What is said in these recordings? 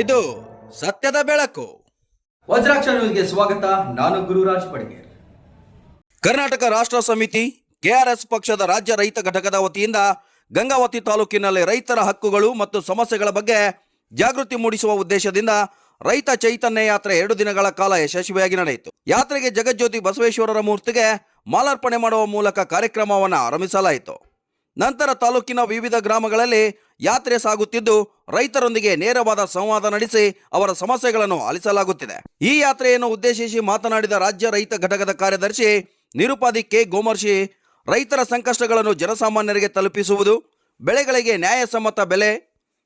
ಇದು ಸತ್ಯದ ಬೆಳಕು. ವಜ್ರಾಕ್ಷ ನ್ಯೂಸ್ಗೆ ಸ್ವಾಗತ. ನಾನು ಗುರುರಾಜ್ ಪಡಿಗೇರ್. ಕರ್ನಾಟಕ ರಾಷ್ಟ್ರ ಸಮಿತಿ ಕೆಆರ್ಎಸ್ ಪಕ್ಷದ ರಾಜ್ಯ ರೈತ ಘಟಕದ ವತಿಯಿಂದ ಗಂಗಾವತಿ ತಾಲೂಕಿನಲ್ಲಿ ರೈತರ ಹಕ್ಕುಗಳು ಮತ್ತು ಸಮಸ್ಯೆಗಳ ಬಗ್ಗೆ ಜಾಗೃತಿ ಮೂಡಿಸುವ ಉದ್ದೇಶದಿಂದ ರೈತ ಚೈತನ್ಯ ಯಾತ್ರೆ 2 ದಿನಗಳ ಕಾಲ ಯಶಸ್ವಿಯಾಗಿ ನಡೆಯಿತು. ಯಾತ್ರೆಗೆ ಜಗಜ್ಯೋತಿ ಬಸವೇಶ್ವರರ ಮೂರ್ತಿಗೆ ಮಾಲಾರ್ಪಣೆ ಮಾಡುವ ಮೂಲಕ ಕಾರ್ಯಕ್ರಮವನ್ನು ಆರಂಭಿಸಲಾಯಿತು. ನಂತರ ತಾಲೂಕಿನ ವಿವಿಧ ಗ್ರಾಮಗಳಲ್ಲಿ ಯಾತ್ರೆ ಸಾಗುತ್ತಿದ್ದು ರೈತರೊಂದಿಗೆ ನೇರವಾದ ಸಂವಾದ ನಡೆಸಿ ಅವರ ಸಮಸ್ಯೆಗಳನ್ನು ಆಲಿಸಲಾಗುತ್ತಿದೆ. ಈ ಯಾತ್ರೆಯನ್ನು ಉದ್ದೇಶಿಸಿ ಮಾತನಾಡಿದ ರಾಜ್ಯ ರೈತ ಘಟಕದ ಕಾರ್ಯದರ್ಶಿ ನಿರುಪಾದಿ ಕೆ ಗೋಮರ್ಶಿ, ರೈತರ ಸಂಕಷ್ಟಗಳನ್ನು ಜನಸಾಮಾನ್ಯರಿಗೆ ತಲುಪಿಸುವುದು, ಬೆಳೆಗಳಿಗೆ ನ್ಯಾಯಸಮ್ಮತ ಬೆಲೆ,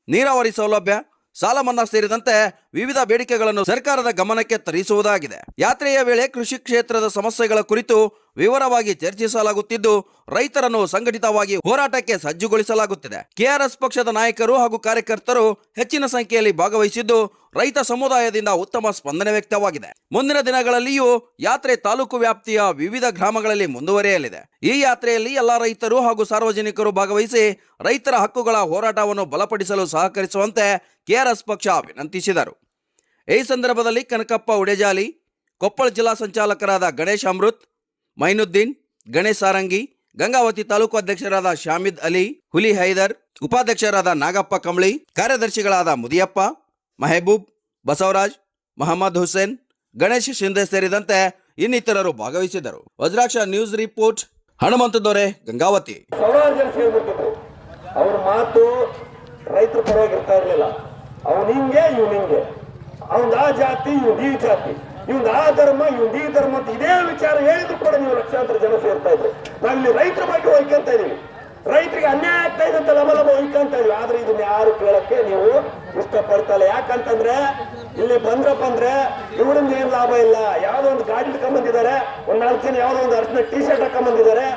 ನೀರಾವರಿ ಸೌಲಭ್ಯ, ಸಾಲ ಮನ್ನಾ ಸೇರಿದಂತೆ ವಿವಿಧ ಬೇಡಿಕೆಗಳನ್ನು ಸರ್ಕಾರದ ಗಮನಕ್ಕೆ ತರಿಸುವುದಾಗಿದೆ. ಯಾತ್ರೆಯ ವೇಳೆ ಕೃಷಿ ಕ್ಷೇತ್ರದ ಸಮಸ್ಯೆಗಳ ಕುರಿತು ವಿವರವಾಗಿ ಚರ್ಚಿಸಲಾಗುತ್ತಿದ್ದು ರೈತರನ್ನು ಸಂಘಟಿತವಾಗಿ ಹೋರಾಟಕ್ಕೆ ಸಜ್ಜುಗೊಳಿಸಲಾಗುತ್ತಿದೆ. ಕೆಆರ್ಎಸ್ ಪಕ್ಷದ ನಾಯಕರು ಹಾಗೂ ಕಾರ್ಯಕರ್ತರು ಹೆಚ್ಚಿನ ಸಂಖ್ಯೆಯಲ್ಲಿ ಭಾಗವಹಿಸಿದ್ದು ರೈತ ಸಮುದಾಯದಿಂದ ಉತ್ತಮ ಸ್ಪಂದನೆ ವ್ಯಕ್ತವಾಗಿದೆ. ಮುಂದಿನ ದಿನಗಳಲ್ಲಿಯೂ ಯಾತ್ರೆ ತಾಲೂಕು ವ್ಯಾಪ್ತಿಯ ವಿವಿಧ ಗ್ರಾಮಗಳಲ್ಲಿ ಮುಂದುವರಿಯಲಿದೆ. ಈ ಯಾತ್ರೆಯಲ್ಲಿ ಎಲ್ಲ ರೈತರು ಹಾಗೂ ಸಾರ್ವಜನಿಕರು ಭಾಗವಹಿಸಿ ರೈತರ ಹಕ್ಕುಗಳ ಹೋರಾಟವನ್ನು ಬಲಪಡಿಸಲು ಸಹಕರಿಸುವಂತೆ ಕೆಆರ್ಎಸ್ ಪಕ್ಷ ವಿನಂತಿಸಿದರು. ಈ ಸಂದರ್ಭದಲ್ಲಿ ಕನಕಪ್ಪ ಉಡೆಜಾಲಿ, ಕೊಪ್ಪಳ ಜಿಲ್ಲಾ ಸಂಚಾಲಕರಾದ ಗಣೇಶ್ ಅಮೃತ್, ಮೈನುದ್ದೀನ್, ಗಣೇಶ್ ಸಾರಂಗಿ, ಗಂಗಾವತಿ ತಾಲೂಕು ಅಧ್ಯಕ್ಷರಾದ ಶಾಮಿದ್ ಅಲಿ, ಹುಲಿ ಹೈದರ್, ಉಪಾಧ್ಯಕ್ಷರಾದ ನಾಗಪ್ಪ ಕಂಬಳಿ, ಕಾರ್ಯದರ್ಶಿಗಳಾದ ಮುದಿಯಪ್ಪ, ಮೆಹಬೂಬ್, ಬಸವರಾಜ್, ಮಹಮ್ಮದ್ ಹುಸೇನ್, ಗಣೇಶ್ ಶಿಂದೆ ಸೇರಿದಂತೆ ಇನ್ನಿತರರು ಭಾಗವಹಿಸಿದರು. ವಜ್ರಾಕ್ಷ ನ್ಯೂಸ್ ರಿಪೋರ್ಟ್, ಹನುಮಂತ ದೊರೆ, ಗಂಗಾವತಿ. ಅವ್ರ ಮಾತು ರೈತರ ಪರವಾಗಿ ಇರ್ತಾ ಇರ್ಲಿಲ್ಲ. ಅವನು ಹಿಂಗೆ, ಇವ್ನು ಹಿಂಗೆ, ಅವನ್ ಆ ಜಾತಿ, ಇವ್ನು ಈ ಜಾತಿ, ಇವ್ನ ಆ ಧರ್ಮ, ಇವ್ನ ಈ ಧರ್ಮ ಅಂತ ಇದೇ ವಿಚಾರ ಹೇಳಿದ್ರು ಕೂಡ ನೀವು ಲಕ್ಷಾಂತರ ಜನ ಸೇರ್ತಾ ಇದ್ರು. ನಾವಿಲ್ಲಿ ರೈತರ ಬಗ್ಗೆ ಹೊಯ್ಕೊಂತ ಇದೀವಿ. ರೈತರಿಗೆ ಅನ್ಯಾಯ ಆಗ್ತಾ ಇದೆ ಅಂತ ಲಭ ಹೊಯ್ಕೊಂತ ಇದೀವಿ. ಆದ್ರೆ ಇದನ್ನ ಯಾರು ಕೇಳಕ್ಕೆ ನೀವು ಇಷ್ಟಪಡ್ತಲ್ಲ. ಯಾಕಂತಂದ್ರೆ ಇಲ್ಲಿ ಬಂದ್ರಪ್ಪ ಅಂದ್ರೆ ಇವರಿಂದ ಏನ್ ಲಾಭ ಇಲ್ಲ. ಯಾವ್ದೋ ಒಂದು ಗಾಡಿ ತಕೊಂಡ್ಬಂದಿದ್ದಾರೆ, ಒಂದ್ 4 ಜನ ಯಾವ್ದೋ ಒಂದು ಅರ್ಧ ಟೀ ಶರ್ಟ್ ಹಾಕೊಂಡ್ಬಂದಿದ್ದಾರೆ,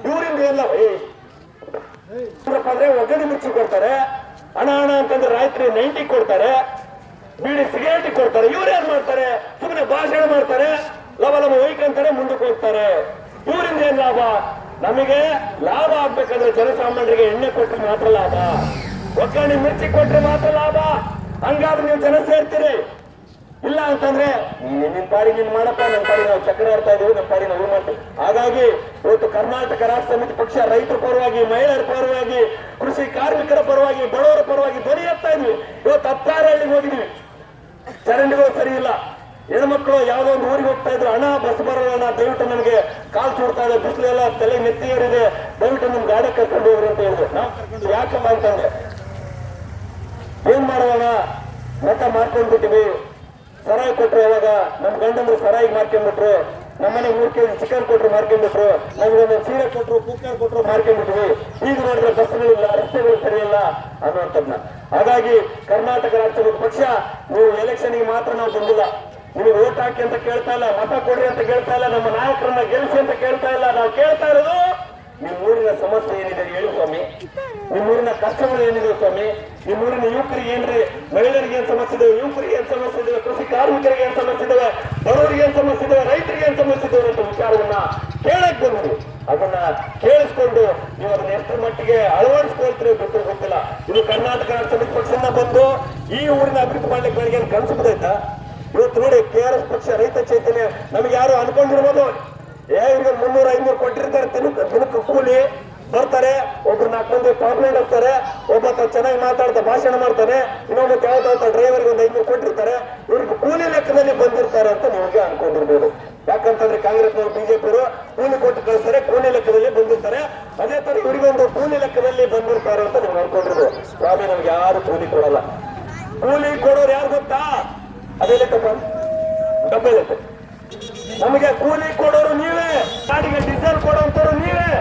ಇವರಿಂದ ಏನ್ ಲಾಭ ಅಂದ್ರೆ ಒಗ್ಗರಣೆ ಮಿರ್ಚಿ ಕೊಡ್ತಾರೆ, ಹಣ ಅಂತಂದ್ರೆ ರಾತ್ರಿ 90 ಕೊಡ್ತಾರೆ, ಬೀಡಿ ಸಿಗರೇಟ್ ಕೊಡ್ತಾರೆ. ಇವ್ರೇನ್ ಮಾಡ್ತಾರೆ? ಸುಮ್ಮನೆ ಭಾಷಣ ಮಾಡ್ತಾರೆ, ಲವ ಒಯ್ಕಂತಾರೆ, ಮುಂದಕ್ಕೆ ಹೋಗ್ತಾರೆ. ಇವರಿಂದ ಏನ್ ಲಾಭ? ನಮಗೆ ಲಾಭ ಆಗ್ಬೇಕಂದ್ರೆ ಜನಸಾಮಾನ್ಯರಿಗೆ ಎಣ್ಣೆ ಕೊಟ್ಟರೆ ಮಾತ್ರ ಲಾಭ, ಒಗ್ಗರಣೆ ಮಿರ್ಚಿ ಕೊಟ್ರೆ ಮಾತ್ರ ಲಾಭ. ಹಂಗಾದ್ರೆ ನೀವು ಜನ ಸೇರ್ತೀರಿ. ಇಲ್ಲ ಅಂತಂದ್ರೆ ನಿನ್ ಪಾಡಿ ನೀನ್ ಮಾಡಪ್ಪ, ನಮ್ಮ ಪಾಡಿ ನಾವು ಚಕ್ರ ಆಡ್ತಾ ಇದೀವಿ, ನಮ್ಮ ಪಾಡಿ ನಾವು ಮಾಡ್ತೀವಿ. ಹಾಗಾಗಿ ಇವತ್ತು ಕರ್ನಾಟಕ ರಾಷ್ಟ್ರ ಸಮಿತಿ ಪಕ್ಷ ರೈತರ ಪರವಾಗಿ, ಮಹಿಳೆಯರ ಪರವಾಗಿ, ಕೃಷಿ ಕಾರ್ಮಿಕರ ಪರವಾಗಿ, ಬಡವರ ಪರವಾಗಿ ಧ್ವನಿ ಎತ್ತಾ ಇದ್ವಿ. ಇವತ್ತು ಹತ್ತಾರಹಳ್ಳಿಗೆ ಹೋಗಿದ್ವಿ, ಚರಂಡಿಗಳು ಸರಿ ಇಲ್ಲ, ಹೆಣ್ಮಕ್ಳು ಯಾವ್ದೋ ಒಂದು ಊರಿಗೆ ಹೋಗ್ತಾ ಇದ್ರು, ಹಣ ಬಸ್ ಬರೋಣ, ದಯವಿಟ್ಟು ನಮಗೆ ಕಾಲ್ ಚೂಡ್ತಾ ಇದೆ, ಬಿಸಿಲೆಲ್ಲ ತಲೆ ನೆತ್ತಿ ಏರಿದೆ, ದಯವಿಟ್ಟು ನಿಮ್ ಗಾಡಿ ಕರ್ಕೊಂಡು ಹೋಗ್ರಿ ಅಂತ ಹೇಳಿದ್ರು. ನಾವು ಕರ್ಕೊಂಡು ಯಾಕಮ್ಮ ಅಂತಂದ್ರೆ ಏನ್ ಮಾಡೋಣ ಮತ ಮಾಡ್ಕೊಂಡ್ಬಿಟ್ಟಿವಿ. ಸರಾಯಿ ಕೊಟ್ರು, ಯಾವಾಗ ನಮ್ ಗಂಡಂದ್ರು ಸರಾಯಿ ಮಾರ್ಕೊಂಡ್ಬಿಟ್ರು, ನಮ್ಮನೆ 3 kg ಚಿಕನ್ ಕೊಟ್ರು ಮಾರ್ಕೊಂಡ್ಬಿಟ್ರು, ನಮ್ಗೊಂದು ಸೀರೆ ಕೊಟ್ರು, ಕುಕ್ಕರ್ ಕೊಟ್ರು ಮಾರ್ಕೊಂಡ್ಬಿಟ್ವಿ. ಈಗ ನೋಡಿದ್ರೆ ಬಸ್ಗಳಿಲ್ಲ, ರಸ್ತೆಗಳು ಸರಿ ಇಲ್ಲ ಅನ್ನುವಂಥದ್ನ. ಹಾಗಾಗಿ ಕರ್ನಾಟಕ ರಾಷ್ಟ್ರ ಪಕ್ಷ ನೀವು ಎಲೆಕ್ಷನ್ಗೆ ಮಾತ್ರ ನಾವು ಬಂದಿಲ್ಲ, ನಿಮಗೆ ಓಟ್ ಹಾಕಿ ಅಂತ ಕೇಳ್ತಾ ಇಲ್ಲ, ಮತ ಕೊಡ್ರಿ ಅಂತ ಕೇಳ್ತಾ ಇಲ್ಲ, ನಮ್ಮ ನಾಯಕರನ್ನ ಗೆಲ್ಸಿ ಅಂತ ಕೇಳ್ತಾ ಇಲ್ಲ. ನಾವು ಕೇಳ್ತಾ ಇರೋದು ನಿಮ್ಮೂರಿನ ಸಮಸ್ಯೆ ಏನಿದೆ ಹೇಳಿ ಸ್ವಾಮಿ, ನಿಮ್ಮೂರಿನ ಕಷ್ಟಗಳು ಏನಿದೆ ಸ್ವಾಮಿ, ನಿಮ್ಮೂರಿನ ಯುವಕರಿಗೆ ಏನ್ರಿ, ಮಹಿಳೆಯರಿಗೆ ಏನ್ ಸಮಸ್ಯೆ ಇದಾವೆ, ಯುವಕರಿಗೆ ಏನ್ ಸಮಸ್ಯೆ ಇದಾವೆ, ಕೃಷಿ ಕಾರ್ಮಿಕರಿಗೆ ಏನ್ ಸಮಸ್ಯೆ ಇದಾವೆ, ಬಡವರಿಗೆ ಏನ್ ಸಮಸ್ಯೆ ಇದಾವೆ, ರೈತರಿಗೆ ಏನ್ ಸಮಸ್ಯೆ ಇದಾವೆ ಅಂತ ವಿಚಾರವನ್ನ ಕೇಳಕ್ ಬಂದ್ವಿ. ಅದನ್ನ ಕೇಳಿಸ್ಕೊಂಡು ನೀವು ಅದನ್ನ ಎಷ್ಟರ ಮಟ್ಟಿಗೆ ಅಳವಡಿಸ್ಕೊಳ್ತೀರಿ ಗೊತ್ತಿಲ್ಲ. ಇದು ಕರ್ನಾಟಕ ರಾಷ್ಟ್ರ ಸಮಿತಿ ಪಕ್ಷದಿಂದ ಬಂದು ಈ ಊರಿನ ಅಭಿವೃದ್ಧಿ ಮಾಡ್ಲಿಕ್ಕೆ ಬೆಳಗ್ಗೆ ಕನಸು ಬಿದ್ದೈತಾ? ಇವತ್ತು ನೋಡಿ ಕೆಆರ್ಎಸ್ ಪಕ್ಷ ರೈತ ಚೈತನ್ಯ ನಮ್ಗೆ ಯಾರು ಅನ್ಕೊಂಡಿರ್ಬೋದು, ಇವ್ರಿಗೆ 300-500 ಕೊಟ್ಟಿರ್ತಾರೆ, ದಿನಕ್ಕೆ ಕೂಲಿ ಬರ್ತಾರೆ, ಒಬ್ರು 4 ಮಂದಿ ಪಾರ್ಲೆಂಟ್ ಹೋಗ್ತಾರೆ, ಒಬ್ಬ ಚೆನ್ನಾಗಿ ಮಾತಾಡ್ತಾ ಭಾಷಣ ಮಾಡ್ತಾನೆ, ಇನ್ನೊಬ್ಬ ಯಾವ್ದಾವ ಡ್ರೈವರ್ಗೆ ಒಂದು 500 ಕೊಟ್ಟಿರ್ತಾರೆ, ಇವ್ರಿಗೆ ಕೂಲಿ ಲೆಕ್ಕದಲ್ಲಿ ಬಂದಿರ್ತಾರೆ ಅಂತ ನಿಮಗೆ ಅನ್ಕೊಂಡಿರ್ಬೋದು. ಯಾಕಂತಂದ್ರೆ ಕಾಂಗ್ರೆಸ್ನವರು, ಬಿಜೆಪಿಯವರು ಕೂಲಿ ಕೊಟ್ಟು ಕಳಿಸ್ತಾರೆ, ಕೂಲಿ ಲೆಕ್ಕದಲ್ಲಿ ಬಂದಿರ್ತಾರೆ. ಅದೇ ತರ ಇವರಿಗೊಂದು ಕೂಲಿ ಲೆಕ್ಕದಲ್ಲಿ ಬಂದಿರ್ತಾರೆ ಅಂತ ನೀವು ಅನ್ಕೊಂಡಿರ್ಬೋದು. ಸ್ವಾಮಿ ನಮ್ಗೆ ಯಾರು ಕೂಲಿ ಕೊಡಲ್ಲ. ಕೂಲಿ ಕೊಡೋರು ಯಾರು ಗೊತ್ತಾ? ಅದೇ ಲೆಕ್ಕ, ಡಬ್ಬೆ ಲೆಕ್ಕ. ನಮಗೆ ಕೂಲಿ ಕೊಡೋರು ನೀವೇ, ಗಾಡಿಗೆ ಡೀಸೆಲ್ ಕೊಡೋಂಥವ್ರು ನೀವೇ.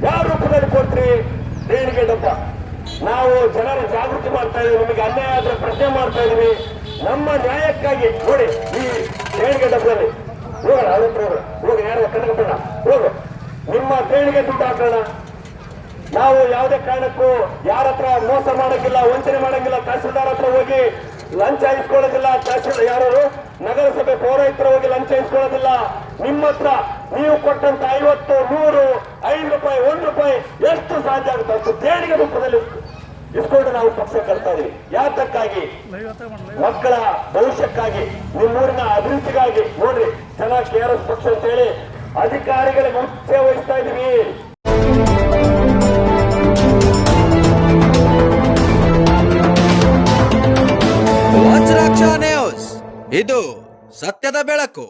ಯಾವ ರೂಪದಲ್ಲಿ ಕೊಟ್ರಿ? ದೇಣಿಗೆ ಡಬ್ಬ. ನಾವು ಜನರ ಜಾಗೃತಿ ಮಾಡ್ತಾ ಇದೀವಿ, ನಿಮಗೆ ಅನ್ಯಾಯ ಆದ್ರೆ ಪ್ರಶ್ನೆ ಮಾಡ್ತಾ ಇದೀವಿ. ನಮ್ಮ ನ್ಯಾಯಕ್ಕಾಗಿ ನೋಡಿ, ಈ ದೇಣಿಗೆ ಡಬ್ಬದಲ್ಲಿ ಹೋಗೋಣ, ಅದಕ್ಕೆ ಹೋಗೋಣ, ಯಾರು ಕನಕಪ್ಪಣ್ಣ ಹೋಗು, ನಿಮ್ಮ ದೇಣಿಗೆ ದುಡ್ಡು ಹಾಕೋಣ. ನಾವು ಯಾವುದೇ ಕಾರಣಕ್ಕೂ ಯಾರ ಹತ್ರ ಮೋಸ ಮಾಡಂಗಿಲ್ಲ, ವಂಚನೆ ಮಾಡಂಗಿಲ್ಲ. ತಹಸೀಲ್ದಾರ್ ಹತ್ರ ಹೋಗಿ ಲಂಚ ಇಸ್ಕೊಳ್ಳೋದಿಲ್ಲ, ತಹಸೀಲ್ದಾರ್ ಯಾರು ನಗರಸಭೆ ಪೌರಾಯುಕ್ತರ ಹೋಗಿ ಲಂಚ ಇಸ್ಕೊಳ್ಳೋದಿಲ್ಲ. ನಿಮ್ಮ ಹತ್ರ ನೀವು ಕೊಟ್ಟಂತ 50, 100, 5 ರೂಪಾಯಿ, 1 ರೂಪಾಯಿ ಎಷ್ಟು ಸಾಧ್ಯ ಆಗುತ್ತೆ ಅಷ್ಟು ದೇಣಿಗೆ ರೂಪದಲ್ಲಿ ಇಸ್ಕೊಂಡು ನಾವು ಪಕ್ಷ ಕಟ್ತಾ ಇದೀವಿ. ಯಾತಕ್ಕಾಗಿ? ಮಕ್ಕಳ ಭವಿಷ್ಯಕ್ಕಾಗಿ, ನಿಮ್ಮೂರಿನ ಅಭಿವೃದ್ಧಿಗಾಗಿ. ನೋಡ್ರಿ, ಜನ KRS ಪಕ್ಷ ಅಂತ ಹೇಳಿ ಅಧಿಕಾರಿಗಳಿಗೆ ಮುಖ್ಯ ವಹಿಸ್ತಾ ಇದೀವಿ. ವಜ್ರಾಕ್ಷ ನ್ಯೂಸ್, ಇದು ಸತ್ಯದ ಬೆಳಕು.